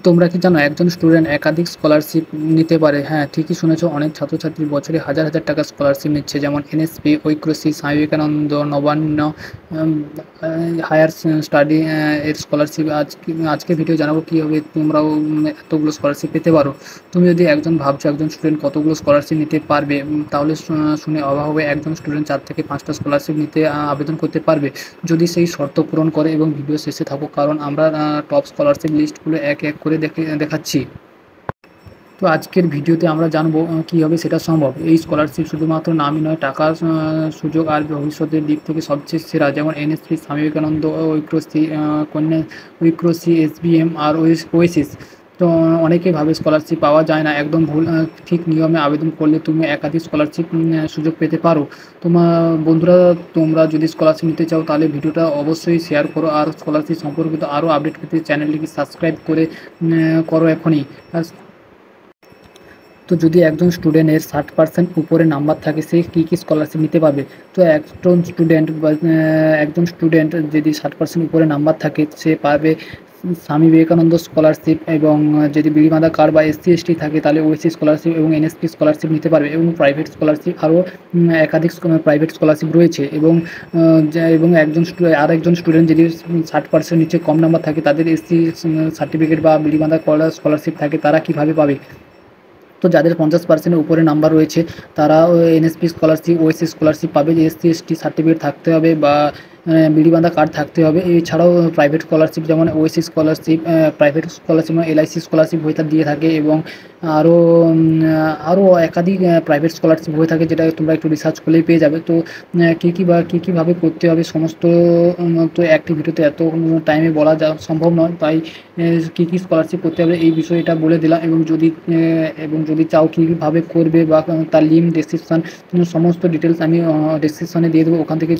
তোমরা কি জানো একজন স্টুডেন্ট একাধিক স্কলারশিপ নিতে পারে? হ্যাঁ, ঠিকই শুনেছো। অনেক ছাত্রছাত্রী বছরে হাজার হাজার টাকা স্কলারশিপ নিচ্ছে, যেমন NSP, Aikyashree, Swami Vivekananda, Nabanna, higher study এর স্কলারশিপ। আজকে ভিডিও জানাবো কীভাবে তোমরাও এতগুলো স্কলারশিপ পেতে পারো। তুমি যদি একজন ভাবছো একজন স্টুডেন্ট কতগুলো স্কলারশিপ নিতে পারবে, তাহলে শুনে অবাক হবে। একজন স্টুডেন্ট 4 থেকে 5টা স্কলারশিপ নিতে আবেদন করতে পারবে, যদি সেই শর্ত পূরণ করে এবং ভিডিও শেষে থাকো, কারণ আমরা টপ স্কলারশিপ লিস্টগুলো এক এক করে দেখাচ্ছি। তো আজকের ভিডিওতে আমরা জানবো কীভাবে সেটা সম্ভব। এই স্কলারশিপ শুধুমাত্র নামই নয়, টাকার সুযোগ আর ভবিষ্যতের দিক থেকে সবচেয়ে সেরা। যেমন এনএসপি, স্বামী বিবেকানন্দ, ঐক্যশ্রী, কন্যা, ঐক্যশ্রী, এসবিএম আর ওয়েসিস। তো অনেকেই ভাবে স্কলারশিপ পাওয়া যায় না, একদম ভুল। ঠিক নিয়মে আবেদন করলে তুমি একাধিক স্কলারশিপ সুযোগ পেতে পারো। তোমার বন্ধুরা, তোমরা যদি স্কলারশিপ নিতে চাও তাহলে ভিডিওটা অবশ্যই শেয়ার করো, আর স্কলারশিপ সম্পর্কিত আরও আপডেট পেতে চ্যানেলটিকে সাবস্ক্রাইব করে করো এখনই। আর তো যদি একজন স্টুডেন্টের 60% উপরে নাম্বার থাকে, সে কী কী স্কলারশিপ নিতে পারবে? তো একজন স্টুডেন্ট যদি 60% উপরে নাম্বার থাকে, সে পাবে স্বামী বিবেকানন্দ স্কলারশিপ, এবং যদি বিড়িবাঁধা কার্ড বা SC/ST থাকে তাহলে ওএসসি স্কলারশিপ এবং এনএসপি স্কলারশিপ নিতে পারবে। এবং প্রাইভেট স্কলারশিপ আরও একাধিক প্রাইভেট স্কলারশিপ রয়েছে। এবং আরেকজন স্টুডেন্ট যদি 60% নিচে কম নাম্বার থাকে, তাদের SC সার্টিফিকেট বা বিড়িবাঁধা করা স্কলারশিপ থাকে, তারা কীভাবে পাবে? তো যাদের 50% উপরে নাম্বার রয়েছে, তারা এনএসপি স্কলারশিপ, ওএসসি স্কলারশিপ পাবে। SC/ST সার্টিফিকেট থাকতে হবে বা বিড়িবাঁধা কার্ড থাকতে হবে। এছাড়াও প্রাইভেট স্কলারশিপ যেমন ওএসসি স্কলারশিপ, প্রাইভেট স্কলারশিপ মানে LIC স্কলারশিপ হয়ে দিয়ে থাকে, এবং আরও আরও একাধিক প্রাইভেট স্কলারশিপ হয়ে থাকে, যেটা তোমরা একটু রিসার্চ করলেই পেয়ে যাবে। তো কী কীভাবে করতে হবে সমস্ত, তো একটি ভিডিওতে এত টাইমে বলা সম্ভব নয়, তাই কী কী স্কলারশিপ করতে হবে এই বিষয়টা বলে দিলাম। এবং যদি চাও কীভাবে করবে বা তার লিঙ্ক, ডেসক্রিপশান, সমস্ত ডিটেলস আমি ডেসক্রিপশানে দিয়ে দেবো। ওখান থেকে